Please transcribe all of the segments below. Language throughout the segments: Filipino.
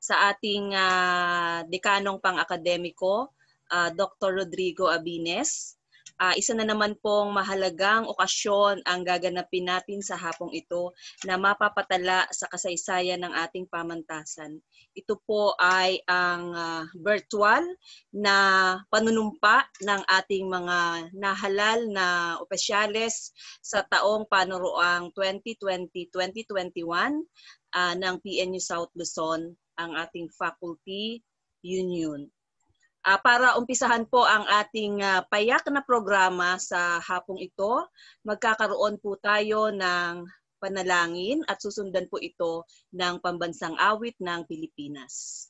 sa ating dekanong pang-akademiko, Dr. Rodrigo Abines. Isa na naman pong mahalagang okasyon ang gaganapin natin sa hapong ito na mapapatala sa kasaysayan ng ating pamantasan. Ito po ay ang virtual na panunumpa ng ating mga nahalal na opisyales sa taong panuroang 2020-2021 ng PNU South Luzon, ang ating Faculty Union. Para umpisahan po ang ating payak na programa sa hapong ito, magkakaroon po tayo ng panalangin at susundan po ito ng pambansang awit ng Pilipinas.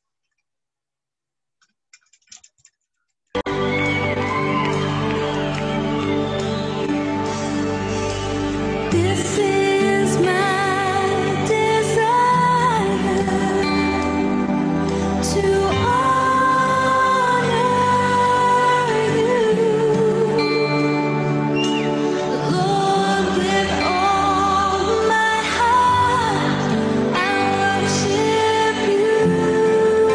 Worship you.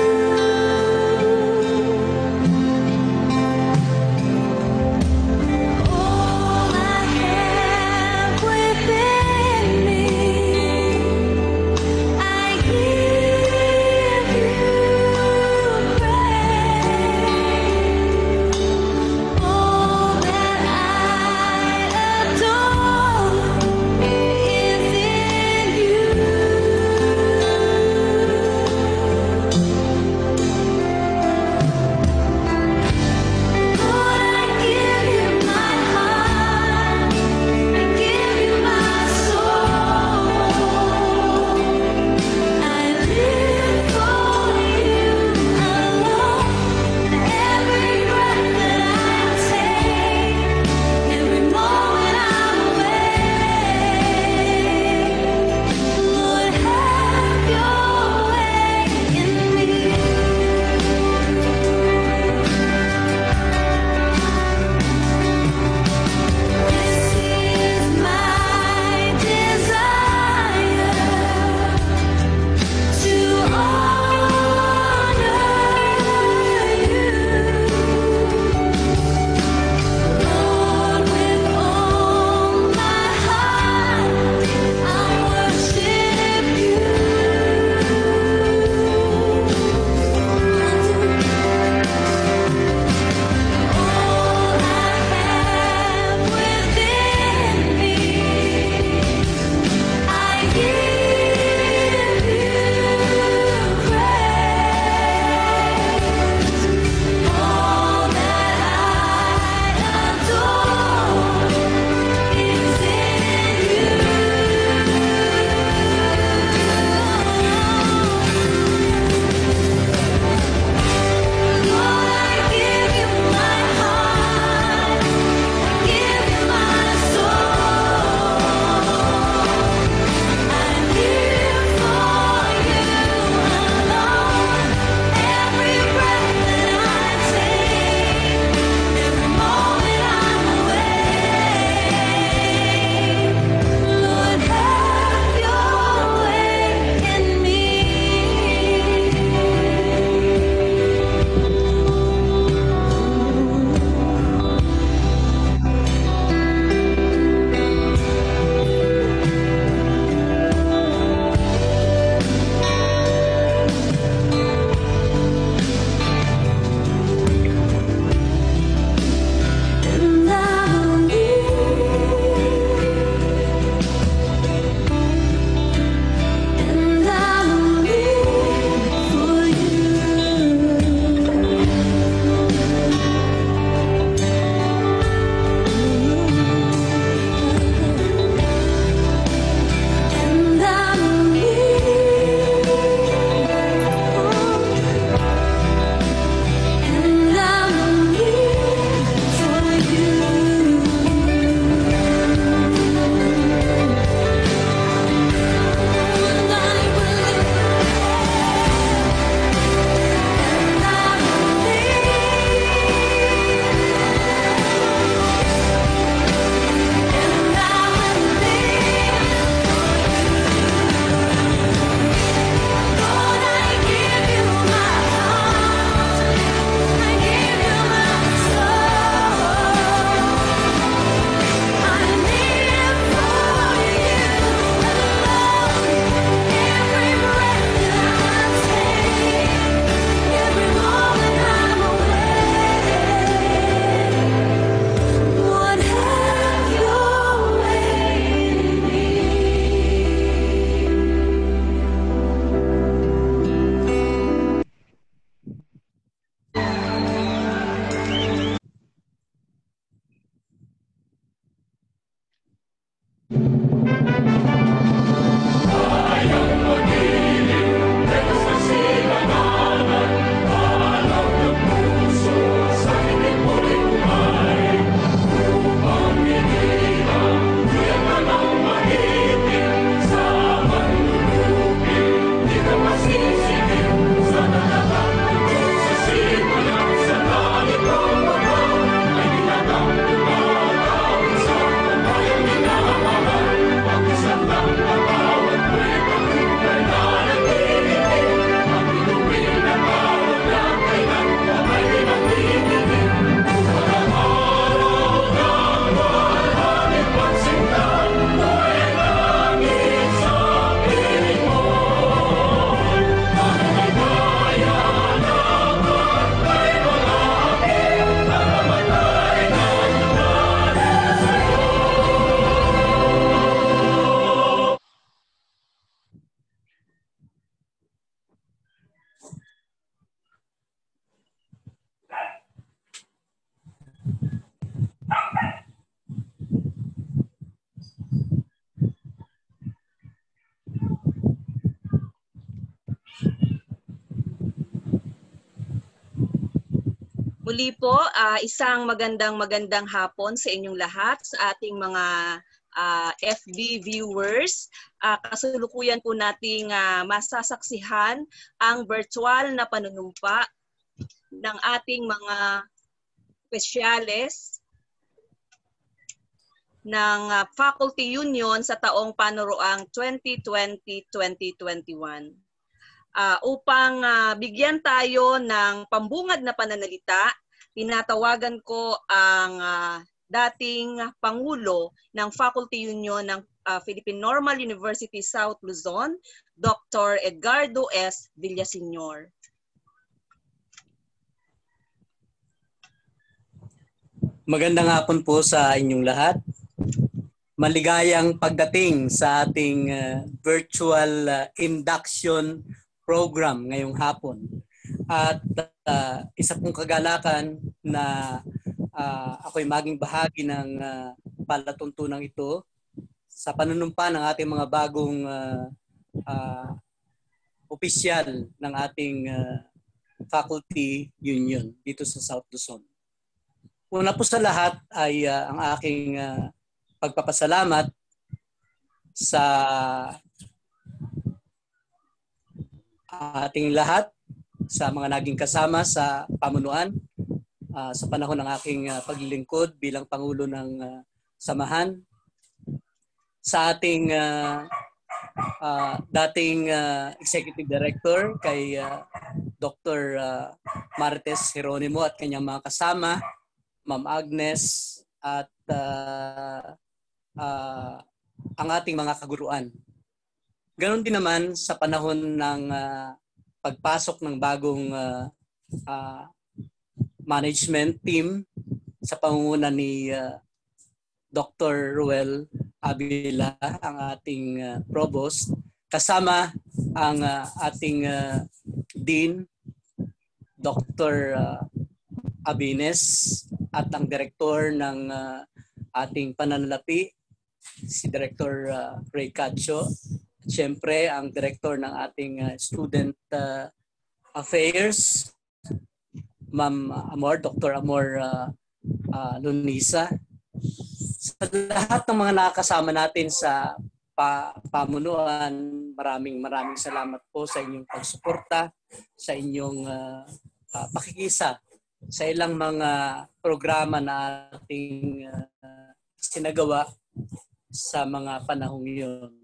Muli po, isang magandang hapon sa inyong lahat, sa ating mga FB viewers. Kasalukuyan po nating masasaksihan ang virtual na panunumpa ng ating mga espesyales ng Faculty Union sa taong panuroang 2020-2021. Upang bigyan tayo ng pambungad na pananalita, tinatawagan ko ang dating Pangulo ng Faculty Union ng Philippine Normal University South Luzon, Dr. Edgardo S. Villaseñor. Magandang hapon po sa inyong lahat. Maligayang pagdating sa ating virtual induction program ngayong hapon. At isa pong kagalakan na ako'y maging bahagi ng palatuntunang ito sa panunumpa ng ating mga bagong opisyal ng ating faculty union dito sa South Luzon. Una po sa lahat ay ang aking pagpapasalamat sa ating lahat, sa mga naging kasama sa pamunuan sa panahon ng aking paglilingkod bilang Pangulo ng Samahan, sa ating dating Executive Director kay Dr. Marites Geronimo at kanyang mga kasama, Ma'am Agnes, at ang ating mga kaguruan. Ganon din naman sa panahon ng pagpasok ng bagong management team sa pangunguna ni Dr. Ruel Avila, ang ating provost, kasama ang ating dean, Dr. Abines, at ang direktor ng ating pananalapi, si Director Ray Cacho. Siyempre, ang director ng ating student affairs, Ma'am Amor, Dr. Amor Lunisa. Sa lahat ng mga nakakasama natin sa pamunuan, maraming salamat po sa inyong pagsuporta, sa inyong pakikisa sa ilang mga programa na ating sinagawa sa mga panahong iyon.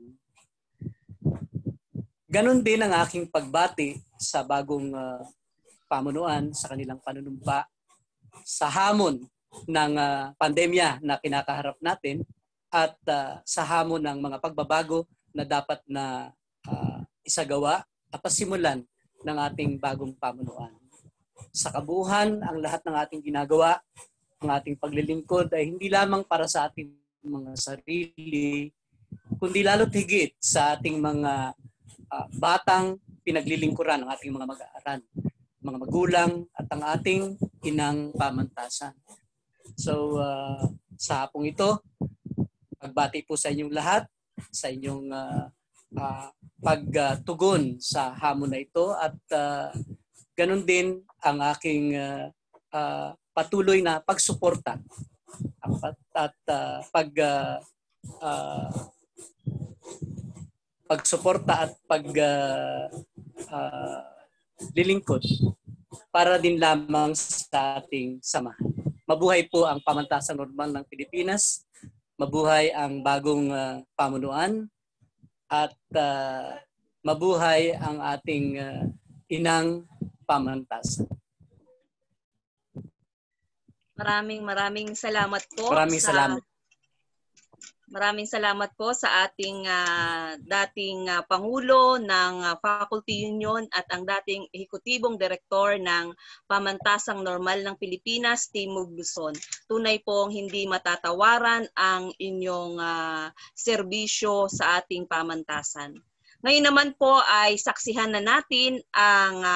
Ganon din ang aking pagbati sa bagong pamunuan sa kanilang panunumpa sa hamon ng pandemya na kinakaharap natin at sa hamon ng mga pagbabago na dapat na isagawa at pasimulan ng ating bagong pamunuan. Sa kabuuan, ang lahat ng ating ginagawa, ang ating paglilingkod ay hindi lamang para sa ating mga sarili, kundi lalo't higit sa ating mga batang pinaglilingkuran ng ating mga mag-aaral, mga magulang at ang ating inang pamantasan. So sa hapong ito, pagbati po sa inyong lahat, sa inyong pagtugon sa hamon na ito at ganun din ang aking patuloy na pagsuporta at pagsuporta at lilingkod para din lamang sa ating samahan. Mabuhay po ang pamantasang normal ng Pilipinas, mabuhay ang bagong pamunuan, at mabuhay ang ating inang pamantasan. Maraming salamat po. Maraming salamat po sa ating dating Pangulo ng Faculty Union at ang dating Ehekutibong Direktor ng Pamantasang Normal ng Pilipinas, Timog Luzon. Tunay pong hindi matatawaran ang inyong serbisyo sa ating pamantasan. Ngayon naman po ay saksihan na natin ang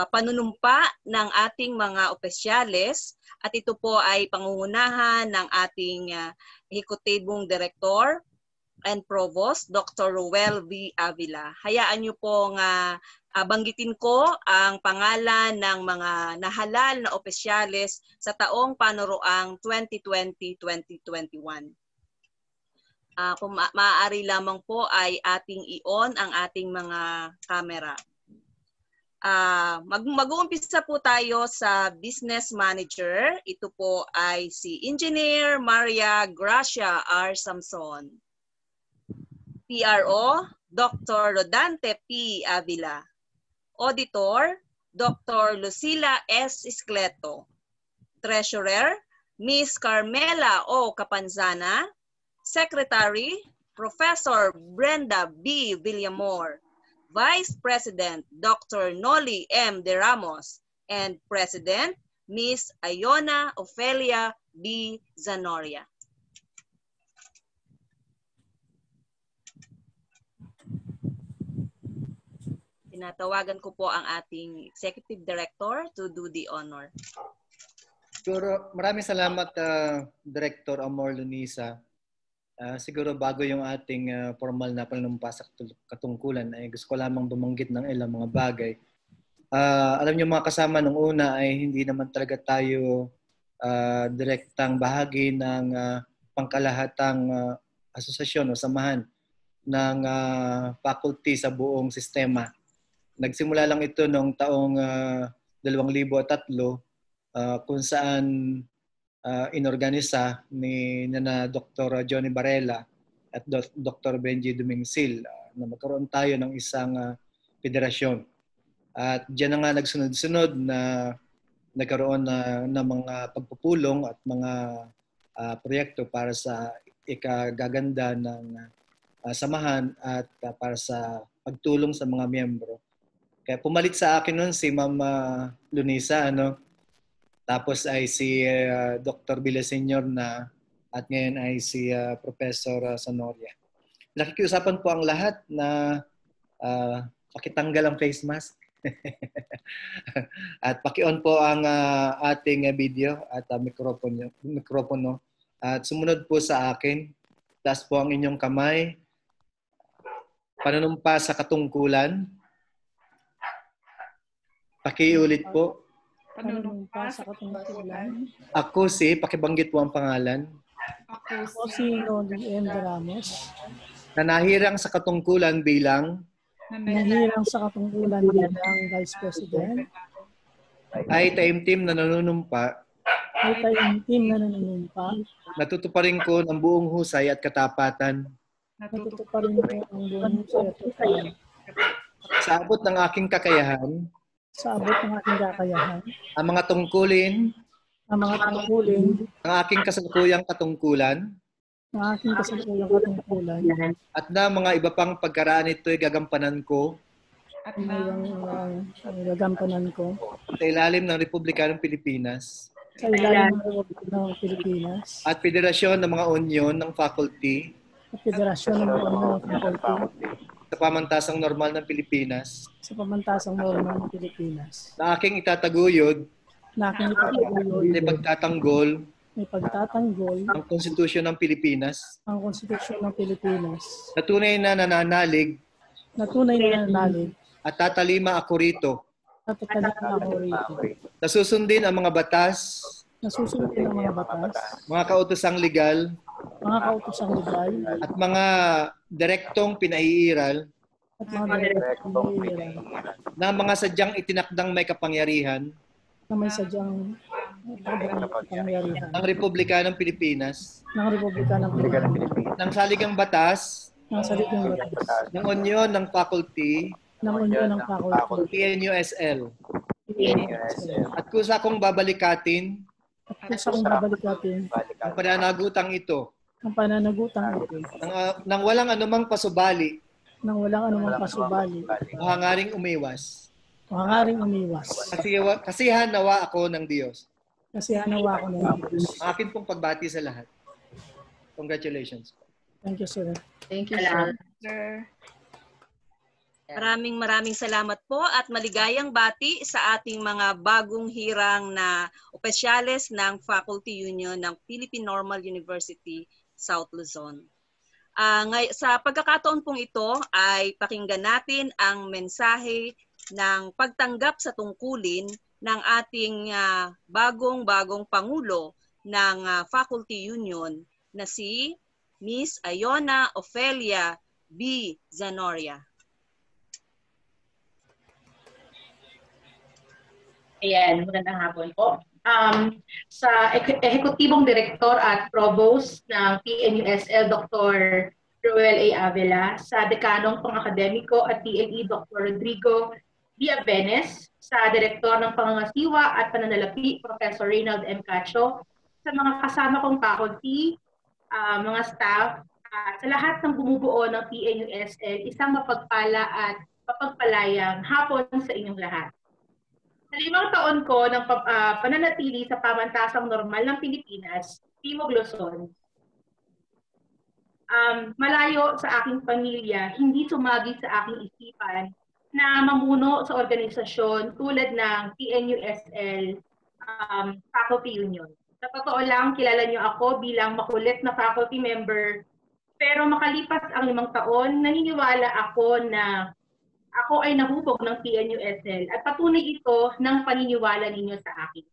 panunumpa ng ating mga opisyales at ito po ay pangungunahan ng ating Ehekutibong Director and Provost, Dr. Ruel V. Avila. Hayaan niyo pong Banggitin ko ang pangalan ng mga nahalal na opisyales sa taong panuroang 2020-2021. Kung maaari lamang po ay ating i-on ang ating mga camera. Mag-uumpisa po tayo sa business manager. Ito po ay si Engineer Maria Gracia R. Samson. PRO, Dr. Rodante P. Avila. Auditor, Dr. Lucila S. Iscleto. Treasurer, Ms. Carmela O. Capanzana. Secretary, Professor Brenda B. Villamor. Vice President, Dr. Noli M. De Ramos, and President, Ms. Iona Ofelia B. Zanoria. Tinatawagan ko po ang ating Executive Director to do the honor. Siguro, maraming salamat, Director Amor Lunisa. Siguro bago yung ating formal na panunumpa sa katungkulan, ay gusto ko lamang bumanggit ng ilang mga bagay. Alam niyo mga kasama, nung una ay hindi naman talaga tayo direktang bahagi ng pangkalahatang asosasyon o samahan ng faculty sa buong sistema. Nagsimula lang ito noong taong 2003 kung saan inorganisa ni Dr. Johnny Varela at Dr. Benji Dumingsil na magkaroon tayo ng isang federasyon. At diyan na nga nagsunod-sunod na nagkaroon ng mga pagpupulong at mga proyekto para sa ikagaganda ng samahan at para sa pagtulong sa mga miyembro. Kaya pumalit sa akin noon si Ma'am Lunisa, tapos ay si Dr. Villaseñor na at ngayon ay si Professor Zanoria. Nakikiusapan po ang lahat na pakitanggal ang face mask at paki-on po ang ating video at mikropono at sumunod po sa akin. Taas po ang inyong kamay. Panunumpa sa katungkulan. Pakiulit po. Panunumpa sa katungkulan. Ako si, pakibanggit po ang pangalan. Ako si Noli M. De Ramos. Na nahirang sa katungkulan bilang Nahirang sa katungkulan bilang Vice President. ay taimtim na nanunumpa. Ay taimtim na nanunumpa. Natutuparin ko ng buong husay at katapatan. Natutuparin ko ang buong husay at katapatan. Sa abot ng aking kakayahan. Sa abot ng aking kakayahan. Ang mga tungkulin. Ang mga tungkulin. Ang aking kasalukuyang katungkulan. Ang aking kasalukuyang katungkulan. At na mga iba pang pagkaraan ito ay gagampanan ko. At ang gagampanan ko. Sa ilalim ng Republika ng Pilipinas. Sa ilalim ng Republika ng Pilipinas. At Federasyon ng mga Union ng Faculty. At Federasyon ng mga Union ng Faculty. Sa pamantasang normal ng Pilipinas. Sa pamantasang normal ng Pilipinas. Na aking itataguyod. Na aking itataguyod. May pagtatanggol. May pagtatanggol. Ang Konstitusyon ng Pilipinas. Ang Konstitusyon ng Pilipinas. Na tunay na nananalig. Na tunay na nananalig. At tatalima ako rito. At tatalima ako rito. Nasusundin ang mga batas. Nasusundin ang mga batas. Mga kautosang legal. Mga kautosang legal. At mga direktong pinaiiral. At mga direktong pinaiiral. Na mga sadyang itinakdang may kapangyarihan. Na may sadyang kapangyarihan. Ng Republika ng Pilipinas. Ng Republika ng Pilipinas. Ng saligang batas. Ng saligang batas. Ng Union ng Faculty. Ng Union ng Faculty. PNUSL. At kusa kong babalikatin. At kusa kong babalikatin. Ang pananagutang ito. Ang pananagutang ito. Nang walang anumang pasubali. Nang walang anumang pasubali. O hangaring umiwas. O hangaring umiwas. Kasihan nawa ako ng Diyos. Kasihan nawa ako ng Diyos. Ang akin pong pagbati sa lahat. Congratulations. Thank you, sir. Thank you, sir. Maraming salamat po at maligayang bati sa ating mga bagong hirang na opisyales ng Faculty Union ng Philippine Normal University, South Luzon. Sa pagkakataon pong ito ay pakinggan natin ang mensahe ng pagtanggap sa tungkulin ng ating bagong-bagong Pangulo ng Faculty Union na si Miss Iona Ofelia B. Zanoria. Ayan, magandang hapon po. Sa Ehekutibong Direktor at Provost ng PNUSL, Dr. Roel A. Avila, sa Dekanong Pang-Akademiko at TLE, Dr. Rodrigo D. Abenes, sa Direktor ng Pangangasiwa at Pananalapi, Professor Reynald M. Cacho, sa mga kasama kong faculty, mga staff, sa lahat ng bumubuo ng PNUSL, isang mapagpala at mapagpalayang hapon sa inyong lahat. Sa 5 taon ko ng pananatili sa pamantasang normal ng Pilipinas, Timog Luzon, malayo sa aking pamilya, hindi sumagi sa aking isipan na mamuno sa organisasyon tulad ng PNUSL Faculty Union. Sa totoo lang, kilala niyo ako bilang makulit na faculty member, pero makalipas ang 5 taon, naniniwala ako na ako ay nahubog ng PNUSL at patunay ito ng paniniwala ninyo sa akin.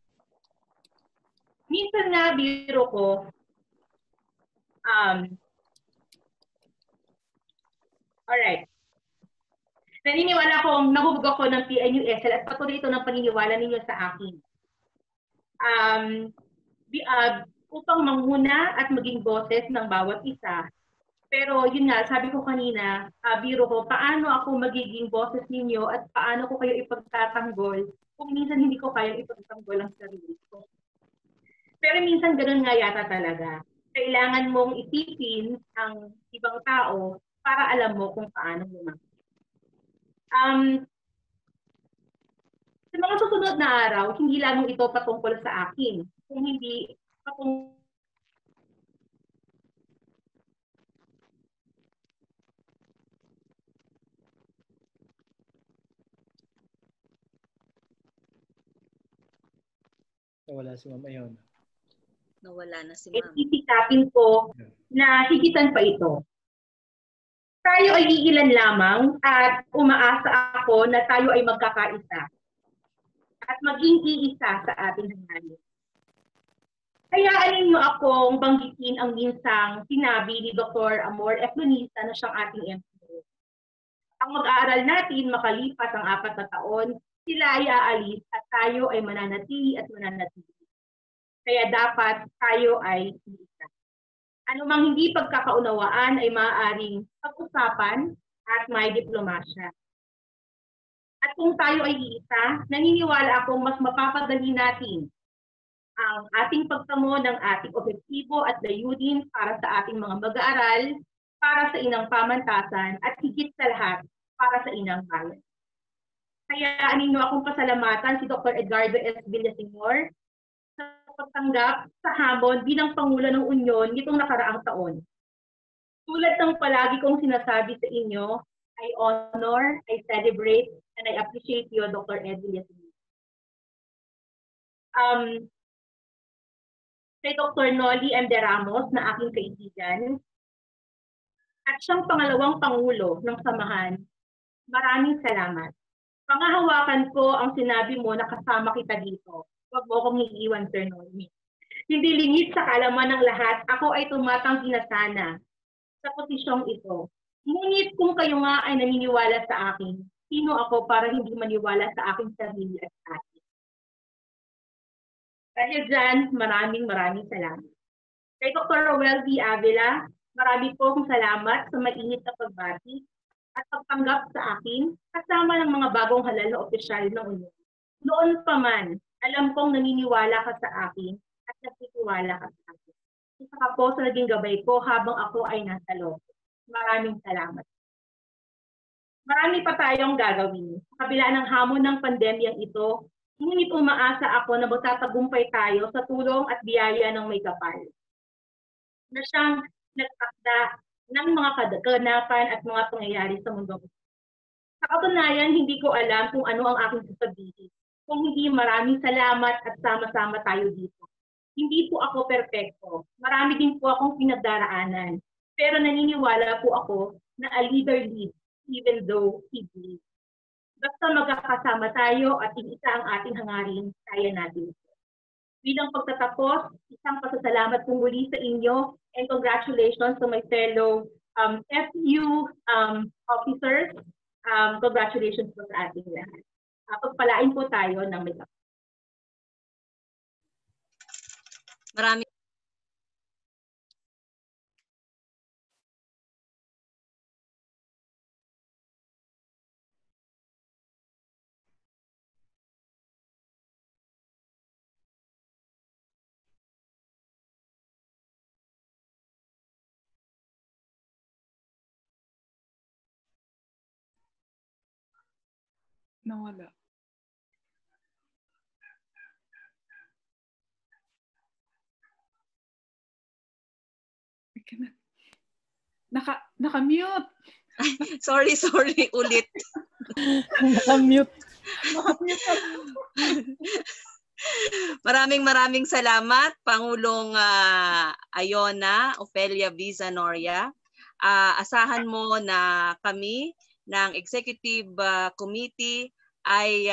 Minsan nga biro ko, alright. Naniniwala akong nahubog ako ng PNUSL at patuloy ito ng paniniwala ninyo sa akin. Upang manguna at maging boses ng bawat isa. Pero yun nga, sabi ko kanina, biro ko, paano ako magiging boses ninyo at paano ko kayo ipagtatanggol kung minsan hindi ko kayang ipagtanggol ang sarili ko. Pero minsan ganun nga yata talaga. Kailangan mong isipin ang ibang tao para alam mo kung paano lumaki. Sa mga susunod na araw, hindi lamang ito patungkol sa akin, kung hindi patungkol Nawala si Ma'am Iona. Nawala na si Ma'am. Isikapin ko na higitan pa ito. Tayo ay iilan lamang at umaasa ako na tayo ay magkakaisa at maging iisa sa ating hangarin. Hayaan ninyo akong banggitin ang minsang sinabi ni Dr. Amor Eflonista na siyang ating MPO. Ang mag-aaral natin makalipas ang 4 na taon, sila ay aalis at tayo ay mananatili at mananatili. Kaya dapat tayo ay iisa. Anumang hindi pagkakaunawaan ay maaaring pag-usapan at may diplomasya. At kung tayo ay iisa, naniniwala akong mas mapapadali natin ang ating pagtamo ng ating objektibo at layunin para sa ating mga mag-aaral, para sa inang pamantasan at higit sa lahat para sa inang bayan. Kaya ninyo akong pasalamatan si Dr. Edgardo S. Villaseñor sa pagtanggap sa hamon bilang Pangulo ng Union nitong nakaraang taon. Tulad ng palagi kong sinasabi sa inyo, I honor, I celebrate, and I appreciate you, Dr. Ed Villaseñor. Kay Dr. Noli M. De Ramos na aking kaibigan, at siyang pangalawang Pangulo ng Samahan, maraming salamat. Pangahawakan ko ang sinabi mo na kasama kita dito. Huwag mo akong iiwan, Sir Noli. Hindi lingid sa kaalaman ng lahat, ako ay tumatanggi na sana sa posisyong ito. Ngunit kung kayo nga ay naniniwala sa akin, sino ako para hindi maniwala sa aking sarili at atin? Dahil dyan, maraming salamat. Kay Dr. Roel V. Avila, marami po akong salamat sa mainit na pagbati at pagtanggap sa akin kasama ng mga bagong halal na opisyal ng Union. Noon pa man, alam kong naniniwala ka sa akin at nagtitiwala ka sa akin. Isa ka po sa naging gabay ko habang ako ay nasa loob. Maraming salamat. Marami pa tayong gagawin. Sa kabila ng hamon ng pandemyang ito, ngunit umaasa ako na magtatagumpay tayo sa tulong at biyaya ng may kapal. Na siyang nagtakda ng mga kaganapan at mga pangyayari sa mundo. Sa katunayan, hindi ko alam kung ano ang aking sasabihin. Kung hindi, maraming salamat at sama-sama tayo dito. Hindi po ako perpekto. Marami din po akong pinagdaraanan. Pero naniniwala po ako na a leader leads even though he bleeds. Basta magkakasama tayo at isa ang ating hangarin, kaya natin. Bilang pagtatapos, isang pasasalamat po muli sa inyo and congratulations to my fellow FU officers. Congratulations po sa ating lahat. Pagpalain po tayo ng may kapatid. Maraming Nawala. Naka-mute. sorry ulit. Naka-mute. Maraming salamat Pangulong Iona Ofelia V. Zanoria. Asahan mo na kami ng Executive Committee ay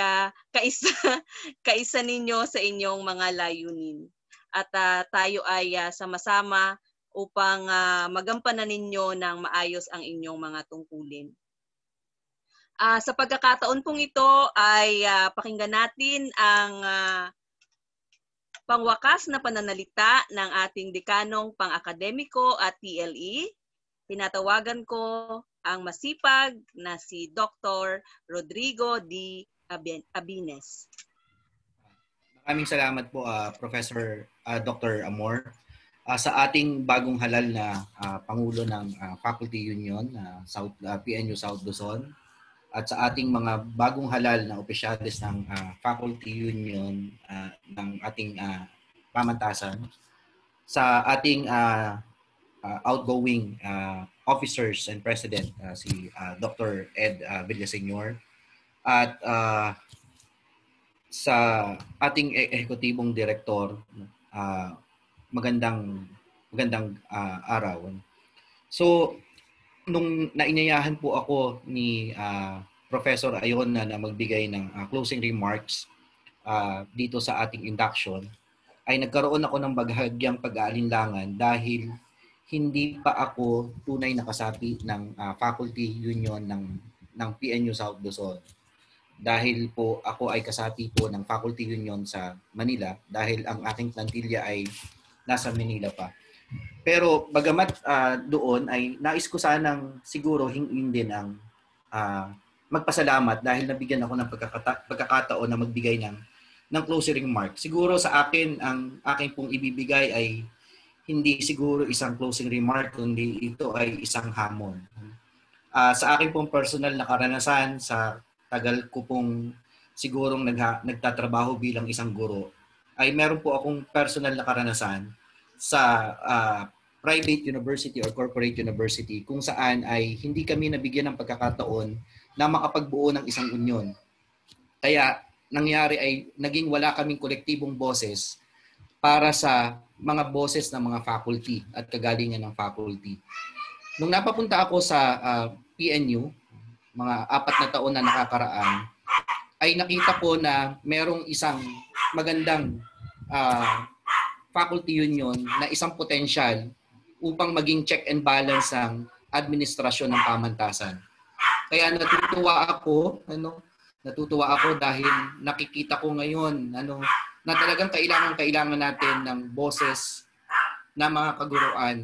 kaisa ninyo sa inyong mga layunin. At tayo ay sama-sama upang magampanan ninyo ng maayos ang inyong mga tungkulin. Sa pagkakataon pong ito ay pakinggan natin ang pangwakas na pananalita ng ating dekanong pang-akademiko at TLE. Tinatawagan ko ang masipag na si Dr. Rodrigo D. Abines. Maraming salamat po Professor Dr. Amor sa ating bagong halal na Pangulo ng Faculty Union PNU South Luzon at sa ating mga bagong halal na opisyalis ng Faculty Union ng ating pamantasan, sa ating outgoing officers and president si Dr. Ed Villaseñor at sa ating ehekutibong direktor, magandang araw. So nung nainyayahan po ako ni Professor Iona na magbigay ng closing remarks dito sa ating induction, ay nagkaroon ako ng bahagyang pag-aalinlangan dahil hindi pa ako tunay na kasapi ng Faculty Union ng PNU South Luzon. Dahil po ako ay kasapi po ng Faculty Union sa Manila dahil ang aking plantilla ay nasa Manila pa. Pero bagamat doon ay nais ko sanang siguro hingin din ang magpasalamat dahil nabigyan ako ng pagkakataon na magbigay ng closing remark. Siguro sa akin, ang aking pong ibibigay ay hindi siguro isang closing remark, kundi ito ay isang hamon. Sa aking pong personal na karanasan, sa tagal ko pong sigurong nagtatrabaho bilang isang guro, ay meron po akong personal na karanasan sa private university or corporate university kung saan ay hindi kami nabigyan ng pagkakataon na makapagbuo ng isang union. Kaya nangyari ay naging wala kaming kolektibong boses para sa mga boses ng mga faculty at kagalingan ng faculty. Nung napapunta ako sa PNU, mga 4 na taon na nakakaraan, ay nakita ko na merong isang magandang faculty union na isang potensyal upang maging check and balance ang administrasyon ng pamantasan. Kaya natutuwa ako dahil nakikita ko ngayon na talagang kailangan natin ng boses na mga kaguruan,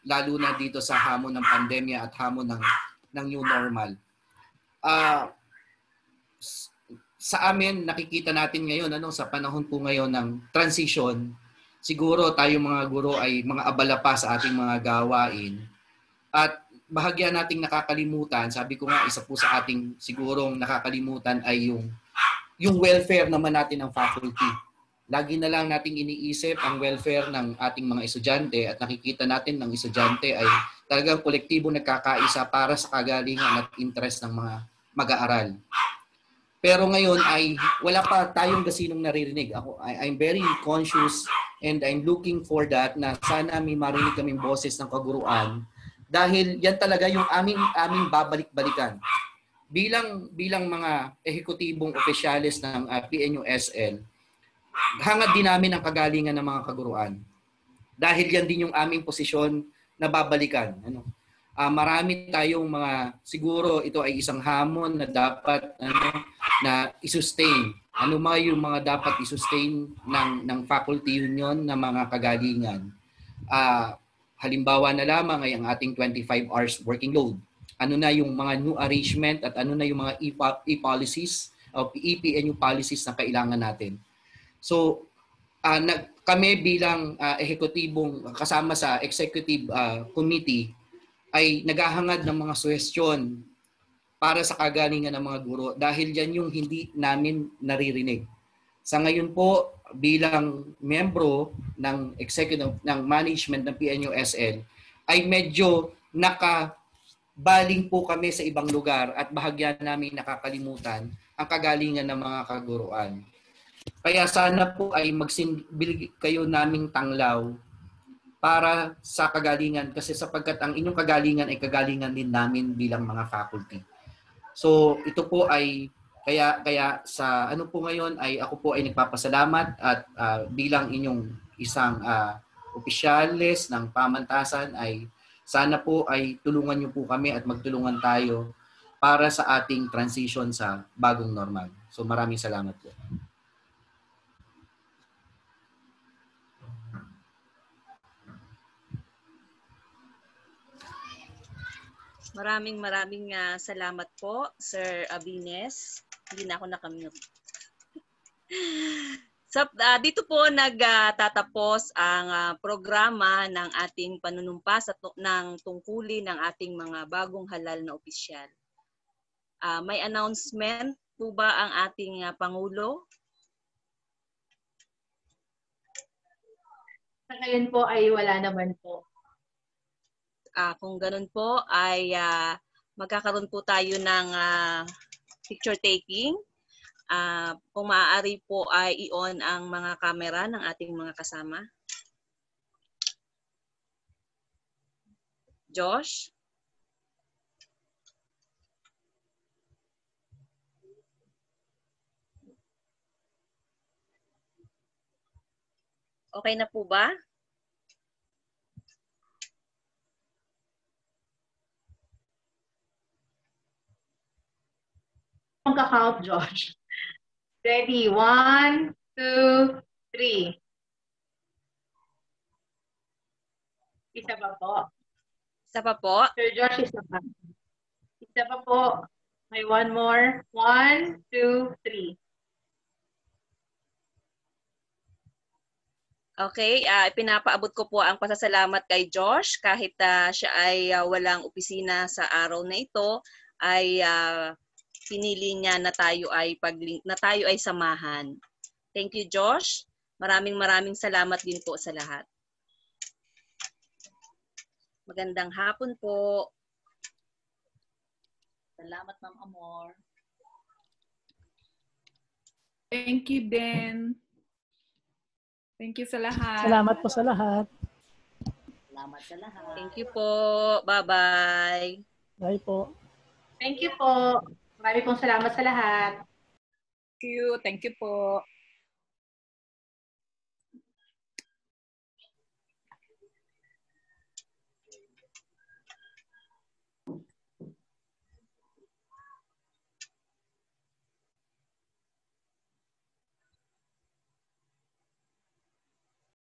lalo na dito sa hamon ng pandemya at hamon ng new normal. Sa amin, nakikita natin ngayon, sa panahon po ngayon ng transition, siguro tayo mga guro ay mga abala pa sa ating mga gawain. At bahagya nating nakakalimutan, sabi ko nga, isa po sa ating sigurong nakakalimutan ay yung welfare naman natin ng faculty. Lagi na lang nating iniisip ang welfare ng ating mga estudyante at nakikita natin ng estudyante ay talagang kolektibo nagkakaisa para sa kagalingan at interest ng mga mag-aaral. Pero ngayon ay wala pa tayong gasinong naririnig. I'm very conscious and I'm looking for that na sana may marinig kaming boses ng kaguruan dahil yan talaga yung aming babalik-balikan. bilang mga ehekutibong opisyalis ng PNUSL, hangad din namin ang kagalingan ng mga kaguruan. Dahil yan din yung aming posisyon na babalikan. Marami tayong siguro ito ay isang hamon na dapat na i-sustain. Ano yung mga dapat i-sustain ng faculty union na mga kagalingan. Halimbawa na lamang ay ang ating 25 hours working load. Ano na yung mga new arrangement at ano na yung mga e-policies o EPNU policies na kailangan natin. So, kami bilang ehekutibong kasama sa executive committee ay naghahangad ng mga suhestyon para sa kagalingan ng mga guro dahil yan yung hindi namin naririnig. Sa ngayon po, bilang membro ng executive ng management ng PNUSL ay medyo nakabaling po kami sa ibang lugar at bahagyan namin nakakalimutan ang kagalingan ng mga kaguruan. Kaya sana po ay magsilbi kayo naming tanglaw para sa kagalingan kasi sapagkat ang inyong kagalingan ay kagalingan din namin bilang mga faculty. So ito po ay kaya sa po ngayon ay ako po ay nagpapasalamat at bilang inyong isang opisyalis ng pamantasan ay sana po ay tulungan niyo po kami at magtulungan tayo para sa ating transition sa bagong normal. So maraming salamat po. Maraming salamat po, Sir Abines. Hindi na ako nakamute. Dito po nagtatapos ang programa ng ating panunumpa ng tungkulin ng ating mga bagong halal na opisyal. May announcement po ba ang ating Pangulo? Sa ngayon po ay wala naman po. Kung ganun po ay magkakaroon po tayo ng picture taking. Kung maaari po ay i-on ang mga camera ng ating mga kasama. Josh? Okay na po ba? Magka-count, Josh. Ready? 1, 2, 3. Isa pa po. Isa pa po. Sir Josh, isa pa. Isa pa po. May one more. 1, 2, 3. Okay, ipinapaabot ko po ang pasasalamat kay Josh kahit siya ay walang opisina sa araw na ito ay pinili niya na tayo ay samahan. Thank you, Josh. Maraming salamat din po sa lahat. Magandang hapon po. Salamat, Ma'am Amor. Thank you, Den. Thank you sa lahat. Salamat po sa lahat. Salamat sa lahat. Thank you po. Bye-bye. Bye po. Thank you po. Maraming pong salamat sa lahat. Thank you. Thank you po.